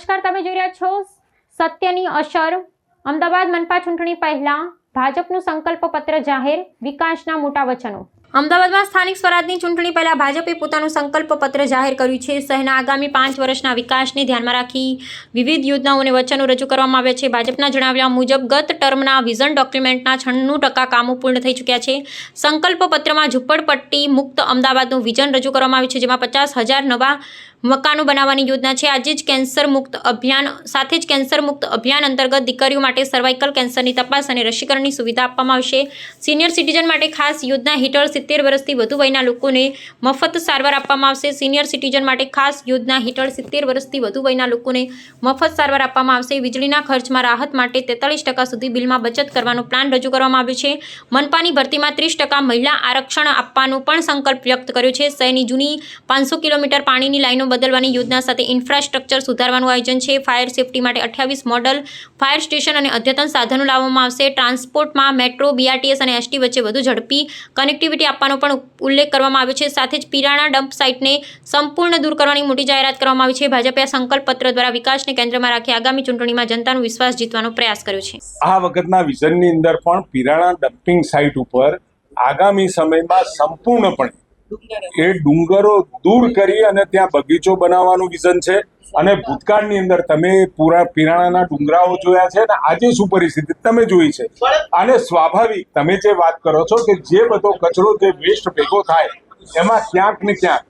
નમસ્કાર, તમે જોઈ રહ્યા છો સત્યની અસર। અમદાવાદ મનપા ચૂંટણી પહેલા ભાજપનું સંકલ્પ પત્ર જાહેર, વિકાસના મોટા વચનો। અમદાવાદમાં સ્થાનિક સ્વરાજની ચૂંટણી પહેલા ભાજપે પોતાનું સંકલ્પ પત્ર જાહેર કર્યું છે। શહેરના આગામી 5 વર્ષના વિકાસને ધ્યાનમાં રાખી વિવિધ યોજનાઓ અને વચનો રજૂ કરવામાં આવ્યા છે। ભાજપના જણાવ્યા મુજબ ગત ટર્મના વિઝન ડોક્યુમેન્ટના 96% કામો પૂર્ણ થઈ ચૂક્યા છે। સંકલ્પ પત્રમાં ઝૂંપડપટ્ટી મુક્ત અમદાવાદનું વિઝન રજૂ કરવામાં આવ્યું છે, જેમાં 50,000 નવા મકાનો બનાવવાની યોજના છે। આજે જ કેન્સર મુક્ત અભિયાન સાથે જ કેન્સર મુક્ત અભિયાન અંતર્ગત દીકરીઓ માટે સર્વાઇકલ કેન્સરની તપાસ અને રસીકરણની સુવિધા આપવામાં આવશે। સિનિયર સિટીઝન માટે ખાસ યોજના હેઠળ 70 વર્ષથી વધુ વયના લોકોને મફત સારવાર આપવામાં આવશે। સિનિયર સિટીઝન માટે ખાસ યોજના હેઠળ 70 વર્ષથી વધુ વયના લોકોને મફત સારવાર આપવામાં આવશે। વીજળીના ખર્ચમાં રાહત માટે 43% સુધી બિલમાં બચત કરવાનો પ્લાન રજૂ કરવામાં આવ્યો છે। મનપાની ભરતીમાં 30% મહિલા આરક્ષણ આપવાનો પણ સંકલ્પ વ્યક્ત કર્યો છે। શહેરની જૂની 500 કિલોમીટર પાણીની લાઈનો બદલવાની યોજના સાથે ઇન્ફ્રાસ્ટ્રક્ચર સુધારવાનું આયોજન છે। ફાયર સેફટી માટે 28 મોડલ ફાયર સ્ટેશન અને અદ્યતન સાધનો લાવવામાં આવશે। ટ્રાન્સપોર્ટમાં મેટ્રો, બીઆરટીએસ અને એસટી વચ્ચે વધુ ઝડપી કનેક્ટિવિટી આપવાનો પણ ઉલ્લેખ કરવામાં આવ્યો છે। સાથે જ પીરાણા ડમ્પ સાઇટને સંપૂર્ણ દૂર કરવાની મોટી જાહેરાત કરવામાં આવી છે। ભાજપે આ સંકલ્પ પત્ર દ્વારા વિકાસને કેન્દ્રમાં રાખી આગામી ચૂંટણીમાં જનતાનો વિશ્વાસ જીતવાનો પ્રયાસ કર્યો છે। આ વખતના વિઝનની અંદર પણ પીરાણા ડમ્પિંગ સાઇટ ઉપર આગામી સમયમાં સંપૂર્ણપણે એ ડુંગરો દૂર કરી અને ત્યાં બગીચો બનાવવાનું વિઝન છે। અને ભૂતકાળની અંદર તમે પૂરા પીરાણાના ડુંગરાઓ જોયા છે ને આજે શું પરિસ્થિતિ તમે જોઈ છે। અને સ્વાભાવિક તમે જે વાત કરો છો કે જે બધો કચરો જે વેસ્ટ ભેગો થાય એમાં ક્યાંક ને ક્યાંક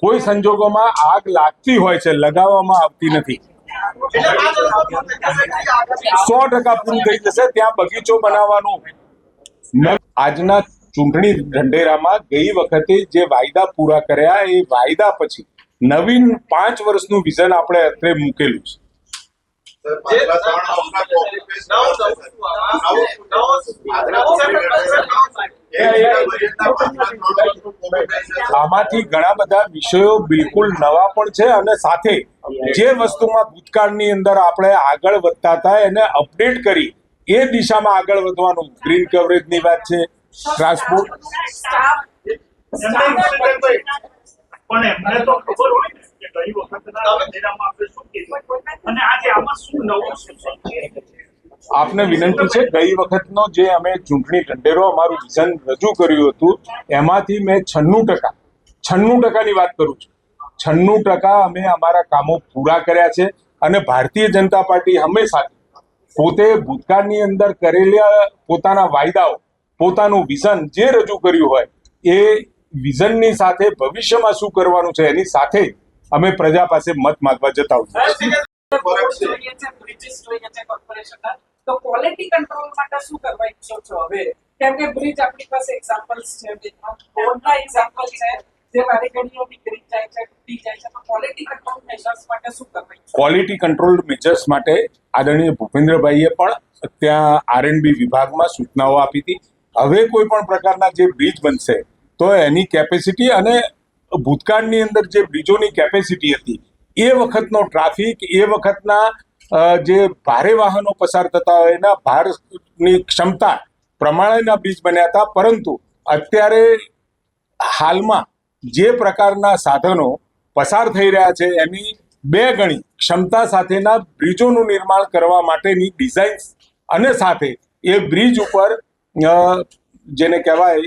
કોઈ સંજોગોમાં આગ લાગતી હોય છે, લગાવવામાં આવતી નથી। 100% પૂરું થઈ જશે ત્યાં બગીચો બનાવવાનું। આજના ચૂંટણી ઢંઢેરામાં ગઈ વખતે જે વાયદા પૂરા કર્યા એ વાયદા પછી નવીન 5 વર્ષનું વિઝન આપણે અત્યારે મૂકેલું છે। આમાંથી ઘણા બધા વિષયો બિલકુલ નવા પણ છે અને સાથે જે વસ્તુમાં ભૂતકાળની અંદર આપણે આગળ વધતા હતા એને અપડેટ કરી એ દિશામાં આગળ વધવાનું। ગ્રીન કવરેજની વાત છે, ટ્રાન્સપોર્ટ પણ એમને તો ખબર હોય ને કે ગઈ વખતના ઢંઢેરામાં આપણે શું કીધું અને આજે આમાં શું નવું છે। આપને વિનંતી છે, ગઈ વખતનો જે અમે ચૂંટણી ઢંઢેરો અમારું વિઝન રજૂ કર્યું હતું એમાંથી મેં 96%ની વાત કરું છું, 96% અમે અમારા કામો પૂરા કર્યા છે। અને ભારતીય જનતા પાર્ટી હંમેશા પોતે ભૂતકાળની અંદર કરેલા પોતાના વાયદાઓ, પોતાનું વિઝન જે રજૂ કર્યું હોય એ વિઝનની સાથે ભવિષ્યમાં શું કરવાનું છે એની સાથે અમે પ્રજા પાસે મત માંગવા જતા હોઈએ। તો ક્વોલિટી કંટ્રોલ માટે શું કરવા ઈચ્છો છો હવે? કેમ કે બ્રિજ આપણી પાસે એક્ઝામ્પલ્સ છે, બોર્ડના એક્ઝામ્પલ છે જે વારેઘડીઓ નીકળી જાય છે, તૂટી જાય છે, તો ક્વોલિટી કંટ્રોલ મેજર્સ માટે શું કરવા ઈચ્છો? ક્વોલિટી કંટ્રોલ મેજર્સ માટે આદરણીય ભૂપેન્દ્રભાઈએ પણ ત્યાં આરએનબી વિભાગમાં સૂચનાઓ આપી હતી। હવે કોઈ પણ પ્રકારના જે બ્રિજ બનશે તો એની કેપેસિટી અને ભૂતકાળની અંદર જે બ્રિજોની કેપેસિટી હતી એ વખતનો ટ્રાફિક, એ વખતના જે ભારે વાહનો પસાર થતા હોય એના ભારની ક્ષમતા પ્રમાણેના બ્રિજ બન્યા હતા। પરંતુ અત્યારે હાલમાં જે પ્રકારના સાધનો પસાર થઈ રહ્યા છે એની 2 ગણી ક્ષમતા સાથેના બ્રિજોનું નિર્માણ કરવા માટેની ડિઝાઇન અને સાથે એ બ્રિજ ઉપર જેને કહેવાય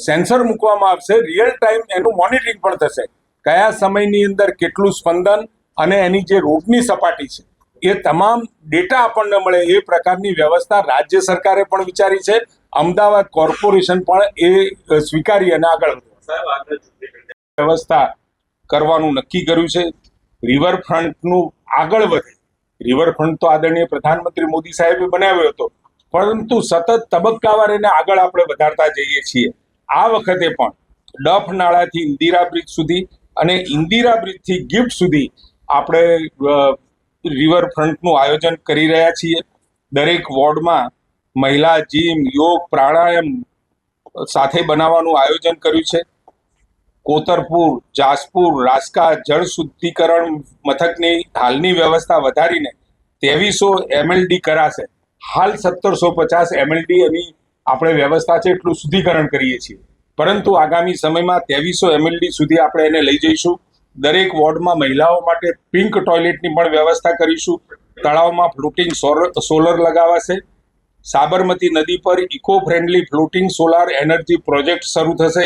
સેન્સર મૂકવામાં આવશે। રિયલ ટાઈમ એનું મોનિટરિંગ પણ થશે, કયા સમયની અંદર કેટલું સ્પંદન અને એની જે રોડની સપાટી છે એ તમામ ડેટા આપણને મળે એ પ્રકારની વ્યવસ્થા રાજ્ય સરકારે પણ વિચારી છે। અમદાવાદ કોર્પોરેશન પણ એ સ્વીકારી અને આગળ વ્યવસ્થા કરવાનું નક્કી કર્યું છે। રિવરફ્રન્ટનું આગળ વધે, રિવરફ્રન્ટ તો આદરણીય પ્રધાનમંત્રી મોદી સાહેબે બનાવ્યો હતો, પરંતુ સતત તબક્કાવાર એને આગળ આપણે વધારતા જઈએ છીએ। આ વખતે પણ ડફ નાળાથી ઇન્દિરા બ્રિજ સુધી અને ઇન્દિરા બ્રિજથી ગિફ્ટ સુધી આપણે રિવરફ્રન્ટનું આયોજન કરી રહ્યા છીએ। દરેક વોર્ડમાં મહિલા જીમ, યોગ, પ્રાણાયામ સાથે બનાવવાનું આયોજન કર્યું છે। કોતરપુર, જાસપુર, રાસ્કા જળ શુદ્ધિકરણ મથકની હાલની વ્યવસ્થા વધારીને 2300 MLD કરાશે। હાલ 1750 MLD એની આપણે વ્યવસ્થા છે એટલું શુદ્ધિકરણ કરીએ છીએ, પરંતુ આગામી સમયમાં 2300 MLD સુધી આપણે એને લઈ જઈશું। દરેક વોર્ડમાં મહિલાઓ માટે પિંક ટોયલેટની પણ વ્યવસ્થા કરીશું. તળાવમાં ફ્લોટિંગ સોલર લગાવાશે. સાબરમતી નદી પર eco friendly floating solar energy project શરૂ થશે.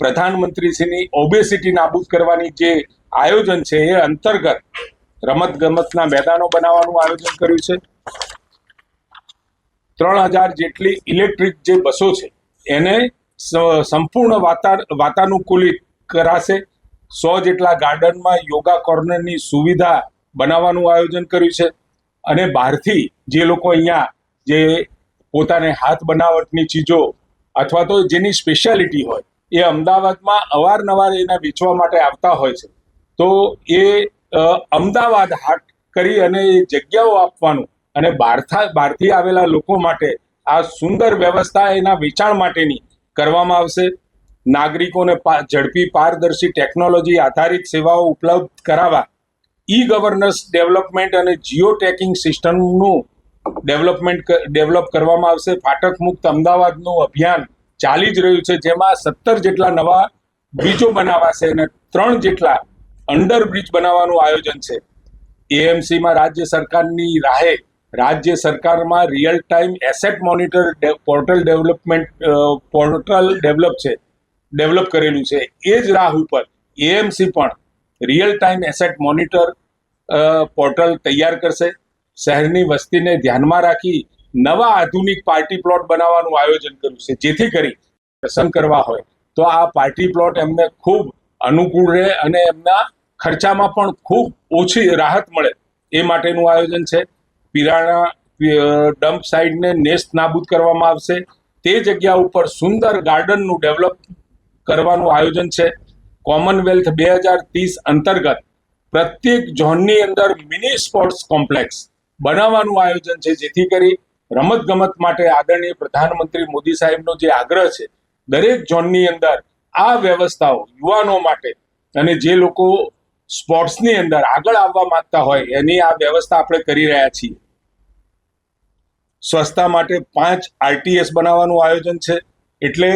પ્રધાનમંત્રીશ્રીની ઓબેસિટી નાબૂદ કરવાની જે આયોજન છે એ અંતર્ગત રમતગમતના મેદાનો બનાવવાનું આયોજન કર્યું છે. 3000 જેટલી ઇલેક્ટ્રિક જે બસો છે એને સંપૂર્ણ વાતાનુકૂલિત કરાશે. 100 જેટલા ગાર્ડનમાં યોગા કોર્નરની સુવિધા બનાવવાનું આયોજન કર્યું છે. અને બહારથી જે લોકો અહીંયા જે પોતાને હાથ બનાવટની ચીજો અથવા તો જેની સ્પેશિયાલિટી હોય એ અમદાવાદમાં અવારનવાર એના વેચવા માટે આવતા હોય છે, તો એ અમદાવાદ હાટ કરી અને એ જગ્યાઓ આપવાનું અને બહારથી આવેલા લોકો માટે આ સુંદર વ્યવસ્થા એના વેચાણ માટેની કરવામાં આવશે. નાગરિકોને ઝડપી પારદર્શી ટેકનોલોજી આધારિત સેવાઓ ઉપલબ્ધ કરાવવા ગવર્નન્સ ડેવલપમેન્ટ અને જીઓ ટેકિંગ સિસ્ટમનું ડેવલપ કરવામાં આવશે. ફાટક મુક્ત અમદાવાદનું અભિયાન ચાલી જ રહ્યું છે, જેમાં 17 જેટલા નવા બ્રિજો બનાવાશે અને 3 જેટલા અંડરબ્રિજ બનાવવાનું આયોજન છે. એએમસીમાં રાજ્ય સરકારની રાહે રાજ્ય સરકારમાં real time asset monitor portal develop કરેલું છે. એ જ રાહ ઉપર એએમસી પણ real time asset monitor portal તૈયાર કરશે. શહેરની વસ્તીને ધ્યાનમાં રાખી નવા આધુનિક પાર્ટી પ્લોટ બનાવવાનું આયોજન કર્યું છે, જેથી કરી પસંદ કરવા હોય તો આ પાર્ટી પ્લોટ એમને ખૂબ અનુકૂળ રહે અને એમના ખર્ચામાં પણ ખૂબ ઓછી રાહત મળે એ માટેનું આયોજન છે. પિરાણા ડમ્પ સાઇટને નેસ્ત નાબૂદ કરવામાં આવશે. તે જગ્યા ઉપર સુંદર ગાર્ડનનું ડેવલપ કરવાનું આયોજન છે. કોમનવેલ્થ 2030 અંતર્ગત પ્રત્યેક ઝોનની અંદર મિની સ્પોર્ટ્સ કોમ્પ્લેક્સ બનાવવાનું આયોજન છે, જેથી કરી રમતગમત માટે આદરણીય પ્રધાનમંત્રી મોદી સાહેબનો જે આગ્રહ છે, દરેક ઝોનની અંદર આ વ્યવસ્થાઓ યુવાનો માટે અને જે લોકો સ્પોર્ટ્સની અંદર આગળ આવવા માંગતા હોય એની આ વ્યવસ્થા આપણે કરી રહ્યા છીએ. સ્વચ્છતા માટે 5 RTS બનાવવાનું આયોજન છે. એટલે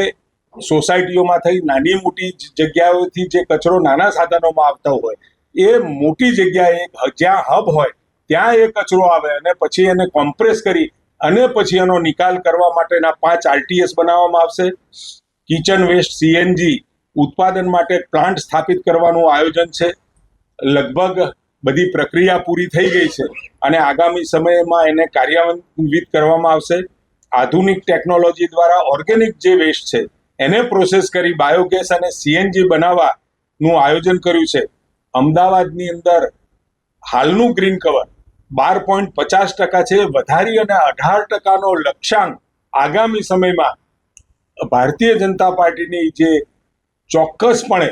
સોસાયટીઓમાં થઈ નાની મોટી જગ્યાઓથી જે કચરો નાના સાધનોમાં આવતા હોય એ મોટી જગ્યાએ જ્યાં હબ હોય ત્યાં એ કચરો આવે અને પછી એને કોમ્પ્રેસ કરી અને પછી એનો નિકાલ કરવા માટેના 5 RTS બનાવવામાં આવશે. કિચન વેસ્ટ CNG ઉત્પાદન માટે પ્લાન્ટ સ્થાપિત કરવાનું આયોજન છે. લગભગ બધી પ્રક્રિયા પૂરી થઈ ગઈ છે અને આગામી સમયમાં એને કાર્યાન્વિત કરવામાં આવશે. આધુનિક ટેકનોલોજી દ્વારા ઓર્ગેનિક જે વેસ્ટ છે એને પ્રોસેસ કરી બાયોગેસ અને CNG બનાવવાનું આયોજન કર્યું છે. અમદાવાદની અંદર હાલનું ગ્રીન કવર 12.50% છે. વધારી અને 18%નો લક્ષ્યાંક આગામી સમયમાં ભારતીય જનતા પાર્ટીની જે ચોક્કસપણે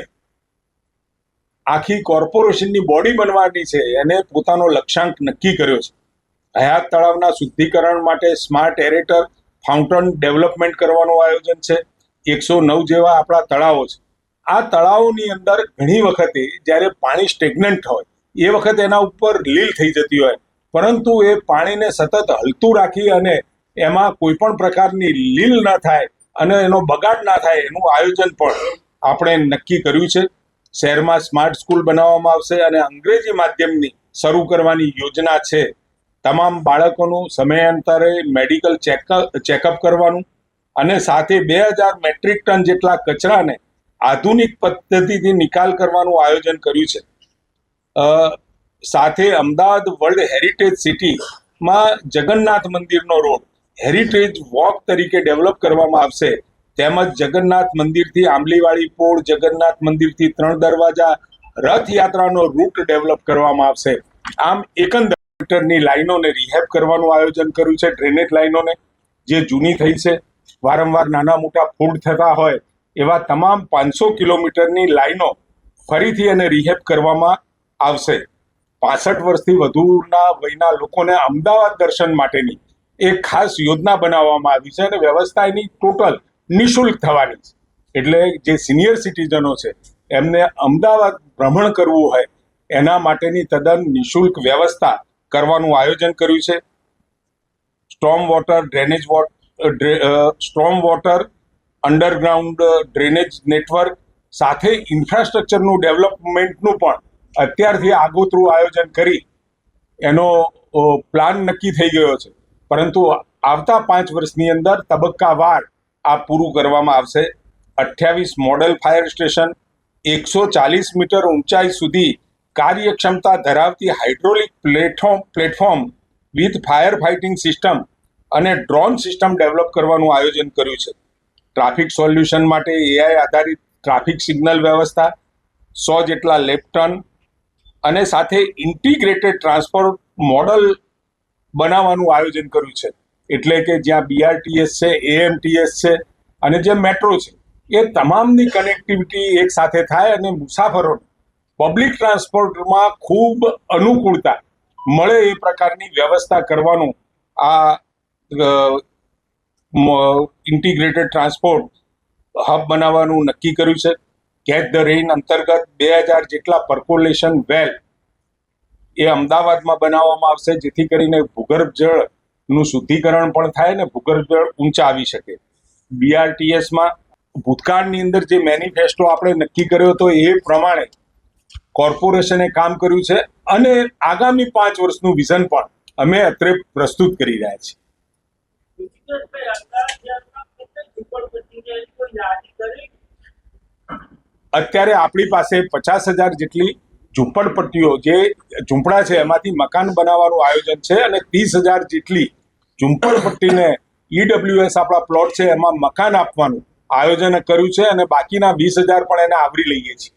આખી કોર્પોરેશનની બોડી બનવાની છે એને પોતાનો લક્ષ્યાંક નક્કી કર્યો છે. હયાત તળાવના શુદ્ધિકરણ માટે સ્માર્ટ એરેટર ફાઉન્ટન ડેવલપમેન્ટ કરવાનું આયોજન છે. 109 જેવા આપણા તળાવો છે. આ તળાવોની અંદર ઘણી વખતે જ્યારે પાણી સ્ટેગ્નન્ટ હોય એ વખતે એના ઉપર લીલ થઈ જતી હોય, પરંતુ એ પાણીને સતત હલતું રાખી અને એમાં કોઈ પણ પ્રકારની લીલ ન થાય અને એનો બગાડ ના થાય એનું આયોજન પણ આપણે નક્કી કર્યું છે. શહેરમાં સ્માર્ટ સ્કૂલ બનાવવામાં આવશે અને અંગ્રેજી માધ્યમની શરૂ કરવાની યોજના છે. તમામ બાળકોનું સમયાંતરે મેડિકલ ચેકઅપ કરવાનું અને સાથે 2000 મેટ્રિક ટન જેટલા કચરાને આધુનિક પદ્ધતિથી નિકાલ કરવાનું આયોજન કર્યું છે. સાથે અમદાવાદ વર્લ્ડ હેરિટેજ સિટીમાં જગન્નાથ મંદિરનો રોડ હેરિટેજ વોક તરીકે ડેવલપ કરવામાં આવશે. તેમજ જગન્નાથ મંદિરથી આંબલીવાળી પોળ, જગન્નાથ મંદિરથી 3 દરવાજા રથયાત્રાનો રૂટ ડેવલપ કરવામાં આવશે. આમ એકંદર મીટરની લાઈનોને રિહેબ કરવાનું આયોજન કર્યું છે. ડ્રેનેજ લાઈનોને જે જૂની થઈ છે, વારંવાર નાના મોટા ફૂડ થતા હોય એવા તમામ 500 કિલોમીટરની લાઈનો ફરીથી એને રિહેબ કરવામાં આવશે. 65 વર્ષથી વધુના વયના લોકોને અમદાવાદ દર્શન માટેની એક ખાસ યોજના બનાવવામાં આવી છે અને વ્યવસ્થા એની ટોટલ નિઃશુલ્ક થવાની છે. એટલે જે સિનિયર સિટીઝનો છે એમને અમદાવાદ ભ્રમણ કરવું હોય એના માટેની તદ્દન નિઃશુલ્ક વ્યવસ્થા કરવાનું આયોજન કર્યું છે. Storm water underground drainage network સાથે ઇન્ફ્રાસ્ટ્રક્ચરનું ડેવલપમેન્ટનું પણ અત્યારથી આગોતરું આયોજન કરી એનો પ્લાન નક્કી થઈ ગયો છે. પરંતુ આવતા 5 વર્ષની અંદર તબક્કાવાર આ પૂરું કરવામાં આવશે. 28 મોડેલ ફાયર સ્ટેશન, 140 મીટર ઊંચાઈ સુધી કાર્યક્ષમતા ધરાવતી hydraulic platform with fire fighting system અને ડ્રોન સિસ્ટમ ડેવલપ કરવાનું આયોજન કર્યું છે. ટ્રાફિક સોલ્યુશન માટે AI આધારિત ટ્રાફિક સિગ્નલ વ્યવસ્થા, 100 જેટલા લેફ્ટ ટર્ન અને સાથે ઇન્ટિગ્રેટેડ ટ્રાન્સપોર્ટ મોડલ બનાવવાનું આયોજન કર્યું છે. એટલે કે જ્યાં BRTS છે, AMTS છે અને જે મેટ્રો છે એ તમામની કનેક્ટિવિટી એક સાથે થાય અને મુસાફરોને પબ્લિક ટ્રાન્સપોર્ટમાં ખૂબ અનુકૂળતા મળે એ પ્રકારની વ્યવસ્થા કરવાનું આ ઇન્ટિગ્રેટેડ ટ્રાન્સપોર્ટ હબ બનાવવાનું નક્કી કર્યું છે. કેચ ધ રેઇન અંતર્ગત 2000 જેટલા પર્કોલેશન વેલ એ અમદાવાદમાં બનાવવામાં આવશે, જેથી કરીને ભૂગર્ભ જળનું શુદ્ધિકરણ પણ થાય ને ભૂગર્ભ જળ ઊંચા આવી શકે. BRTSમાં ભૂતકાળની અંદર જે મેનિફેસ્ટો આપણે નક્કી કર્યો હતો એ પ્રમાણે કોર્પોરેશને કામ કર્યું છે અને આગામી 5 વર્ષનું વિઝન પણ અમે અત્રે પ્રસ્તુત કરી રહ્યા છીએ. અત્યારે આપણી પાસે 50,000 જેટલી ઝૂંપડપટ્ટીઓ જે ઝૂંપડા છે એમાંથી મકાન બનાવવાનું આયોજન છે અને 30,000 જેટલી ઝૂંપડપટ્ટીને EWS આપણા પ્લોટ છે એમાં મકાન આપવાનું આયોજન કર્યું છે અને બાકીના 20,000 પણ એને આવરી લઈએ છીએ.